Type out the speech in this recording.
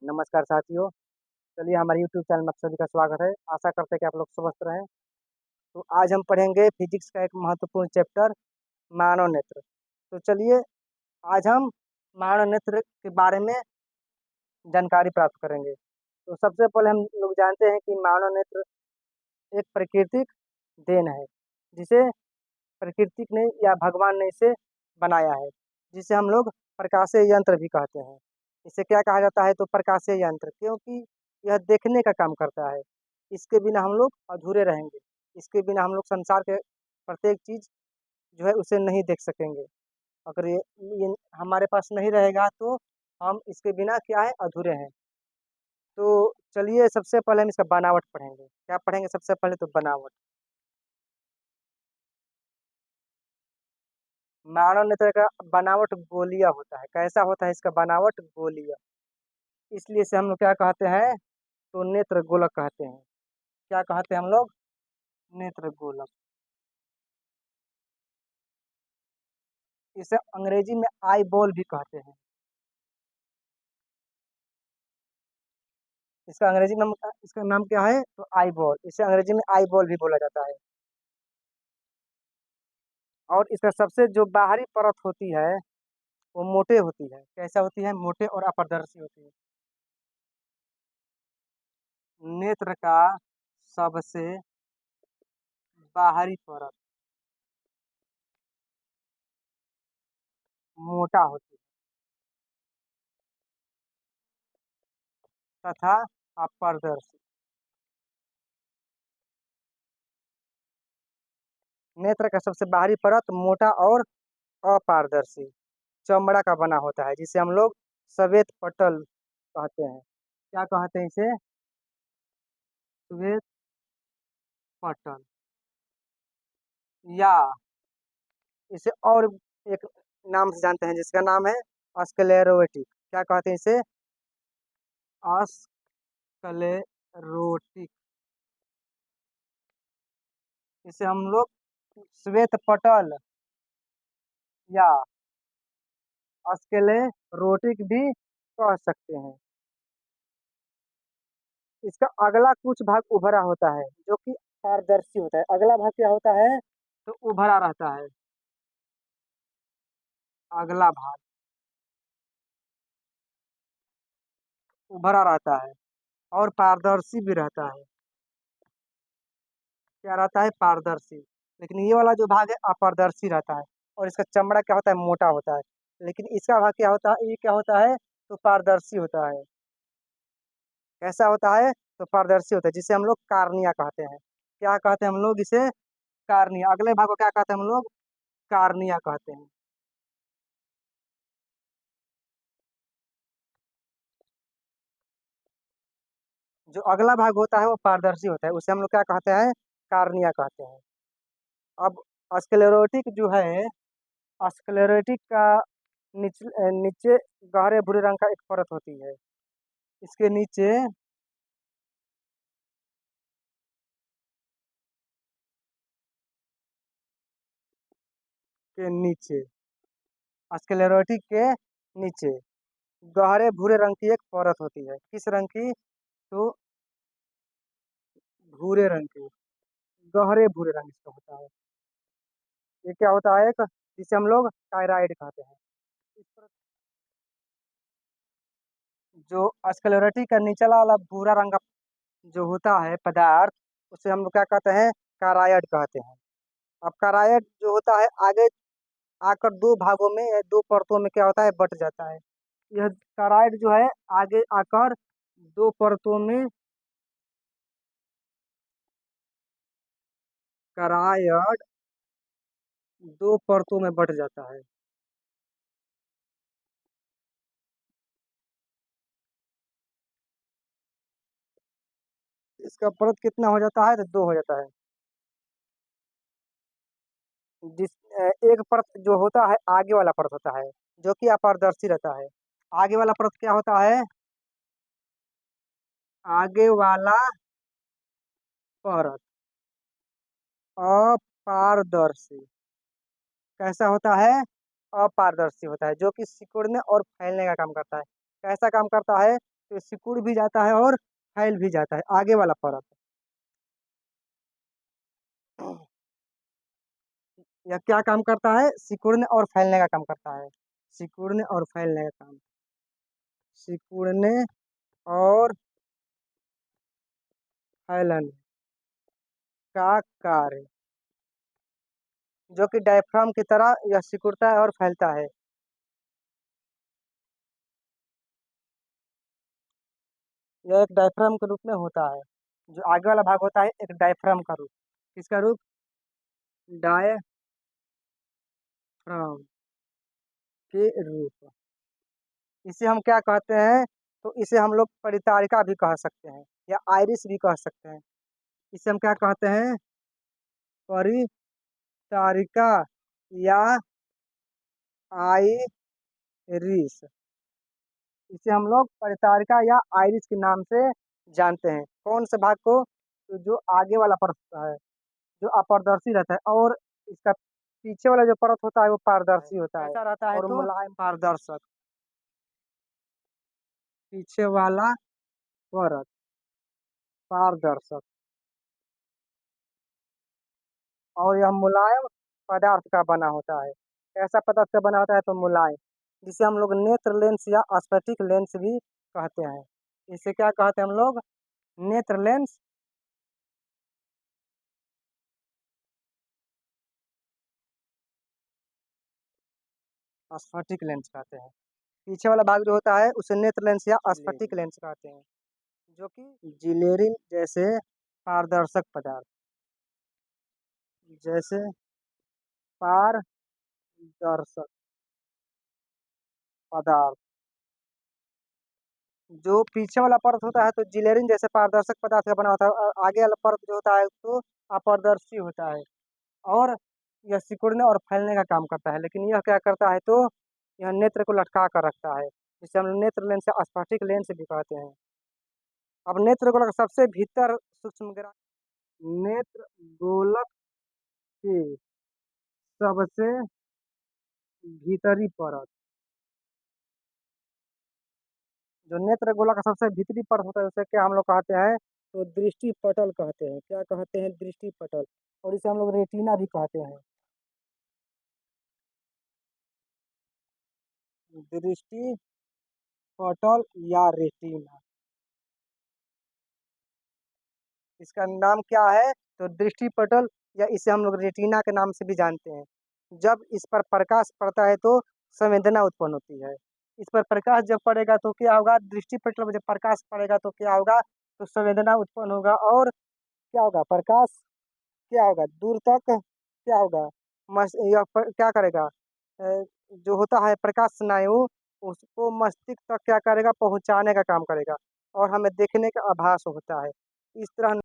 नमस्कार साथियों। चलिए हमारे यूट्यूब चैनल में आप सभी का स्वागत है। आशा करते हैं कि आप लोग स्वस्थ रहें। तो आज हम पढ़ेंगे फिजिक्स का एक महत्वपूर्ण चैप्टर मानव नेत्र। तो चलिए आज हम मानव नेत्र के बारे में जानकारी प्राप्त करेंगे। तो सबसे पहले हम लोग जानते हैं कि मानव नेत्र एक प्राकृतिक देन है, जिसे प्रकृति ने या भगवान ने इसे बनाया है, जिसे हम लोग प्रकाशीय यंत्र भी कहते हैं। इसे क्या कहा जाता है? तो प्रकाशीय यंत्र, क्योंकि यह देखने का काम करता है। इसके बिना हम लोग अधूरे रहेंगे। इसके बिना हम लोग संसार के प्रत्येक चीज जो है उसे नहीं देख सकेंगे। अगर ये हमारे पास नहीं रहेगा तो हम इसके बिना क्या है, अधूरे हैं। तो चलिए सबसे पहले हम इसका बनावट पढ़ेंगे। क्या पढ़ेंगे सबसे पहले? तो बनावट। मानव नेत्र का बनावट गोलीय होता है। कैसा होता है इसका बनावट? गोलीय। इसलिए इसे हम लोग क्या कहते हैं? तो नेत्र गोलक कहते हैं। क्या कहते हैं हम लोग? नेत्र गोलक। इसे अंग्रेजी में आई बॉल भी कहते हैं। इसका अंग्रेजी नाम, इसका नाम क्या है? तो आई बॉल। इसे अंग्रेजी में आई बॉल भी बोला जाता है। और इसका सबसे जो बाहरी परत होती है वो मोटे होती है। कैसा होती है? मोटे और अपारदर्शी होती है। नेत्र का सबसे बाहरी परत मोटा होती है तथा अपारदर्शी। नेत्र का सबसे बाहरी परत मोटा और अपारदर्शी चमड़ा का बना होता है, जिसे हम लोग श्वेत पटल कहते हैं। क्या कहते हैं इसे? श्वेत पटल। या इसे और एक नाम से जानते हैं, जिसका नाम है स्क्लेरोटिक। क्या कहते हैं इसे? स्क्लेरोटिक। इसे हम लोग श्वेत पटल या स्क्लेरोटिक भी कह सकते हैं। इसका अगला कुछ भाग उभरा होता है, जो कि पारदर्शी होता है। अगला भाग क्या होता है? तो उभरा रहता है। अगला भाग उभरा रहता है और पारदर्शी भी रहता है। क्या रहता है? पारदर्शी। लेकिन ये वाला जो भाग है अपारदर्शी रहता है। और इसका चमड़ा क्या होता है? मोटा होता है। लेकिन इसका भाग क्या होता है? ये क्या होता है? तो पारदर्शी होता है। कैसा होता है? तो पारदर्शी होता है, जिसे हम लोग कार्निया कहते हैं। क्या कहते हैं हम लोग इसे? कार्निया। अगले भाग को क्या कहते हैं हम लोग? कार्निया कहते हैं। जो अगला भाग होता है वो पारदर्शी होता है, उसे हम लोग क्या कहते हैं? कार्निया कहते हैं। अब स्क्लेरोटिक जो है, स्क्लेरोटिक का नीचे गहरे भूरे रंग का एक परत होती है। इसके नीचे के नीचे स्क्लेरोटिक के नीचे गहरे भूरे रंग की एक परत होती है। किस रंग की? तो भूरे रंग की। गहरे भूरे रंग इसका होता है। ये क्या होता है? एक जिसे हम लोग थायराइड कहते हैं। इस परत जो स्क्लेरोटिक का निचला वाला भूरा रंग का जो होता है पदार्थ, उसे हम लोग क्या कहते हैं? कारायड कहते हैं। अब कारायड जो होता है आगे आकर दो भागों में या दो परतों में क्या होता है? बट जाता है। यह काराइड जो है आगे आकर दो परतों में, करायड दो परतों में बट जाता है। इसका परत कितना हो जाता है? तो दो हो जाता है। जिस एक परत जो होता है आगे वाला परत होता है, जो कि अपारदर्शी रहता है। आगे वाला परत क्या होता है? आगे वाला परत अपारदर्शी। कैसा होता है? अपारदर्शी होता है, जो कि सिकुड़ने और फैलने का काम करता है। कैसा काम करता है? तो ये सिकुड़ भी जाता है और फैल भी जाता है, आगे वाला परत। यह क्या काम करता है? सिकुड़ने और फैलने का काम करता है। सिकुड़ने और फैलने का काम। सिकुड़ने और फैलन का कार्य, जो कि डायफ्राम की तरह यह सिकुड़ता है और फैलता है। यह एक डायफ्राम के रूप में होता है। जो आगे वाला भाग होता है एक डायफ्राम का रूप। किसका रूप? डायफ्राम के रूप। इसे हम क्या कहते हैं? तो इसे हम लोग परितारिका भी कह सकते हैं या आइरिस भी कह सकते हैं। इसे हम क्या कहते हैं? परितारिका या आइरिस। इसे हम लोग परितारिका या आइरिस के नाम से जानते हैं। कौन से भाग को? तो जो आगे वाला परत होता है, जो अपारदर्शी रहता है, और इसका पीछे वाला जो परत होता है वो पारदर्शी होता है। कैसा रहता है? और तो मुलायम पारदर्शक। पीछे वाला परत पारदर्शक और यह मुलायम पदार्थ का बना होता है। ऐसा पदार्थ का बना होता है तो मुलायम, जिसे हम लोग नेत्र लेंस या स्फटिक लेंस भी कहते हैं। इसे क्या कहते हैं हम लोग? नेत्र लेंस, स्फटिक लेंस कहते हैं। पीछे वाला भाग जो होता है उसे नेत्र लेंस या स्फटिक लेंस कहते हैं, जो कि जिलेरिन जैसे पारदर्शक पदार्थ, जैसे पारदर्शक पदार्थ, जो पीछे वाला परत होता है तो जिलेरिन जैसे पारदर्शक पदार्थ का बना होता है, और आगे वाला परत जो होता है तो अपारदर्शी होता है। और यह सिकुड़ने और फैलने का काम करता है, लेकिन यह क्या करता है? तो यह नेत्र को लटका कर रखता है, जिसे हम नेत्र लेंस या स्फटिक लेंस भी कहते हैं। अब नेत्र गोलक सबसे भीतर सूक्ष्म नेत्र गोलक के सबसे भीतरी परत, जो नेत्र गोलक का सबसे भीतरी परत होता है उसे क्या हम लोग कहते हैं? तो दृष्टि पटल कहते हैं। क्या कहते हैं? दृष्टि पटल। और इसे हम लोग रेटिना भी कहते हैं। दृष्टि पटल या रेटिना, इसका नाम क्या है? तो दृष्टि पटल, या इसे हम लोग रेटिना के नाम से भी जानते हैं। जब इस पर प्रकाश पड़ता है तो संवेदना उत्पन्न होती है। इस पर प्रकाश जब पड़ेगा तो क्या होगा? दृष्टि पटल में जब प्रकाश पड़ेगा तो क्या होगा? तो संवेदना उत्पन्न होगा, और क्या होगा? प्रकाश क्या होगा? दूर तक क्या होगा? क्या करेगा? जो होता है प्रकाश स्नायु, उसको मस्तिष्क तक क्या करेगा? पहुंचाने का काम करेगा, और हमें देखने का आभास होता है। इस तरह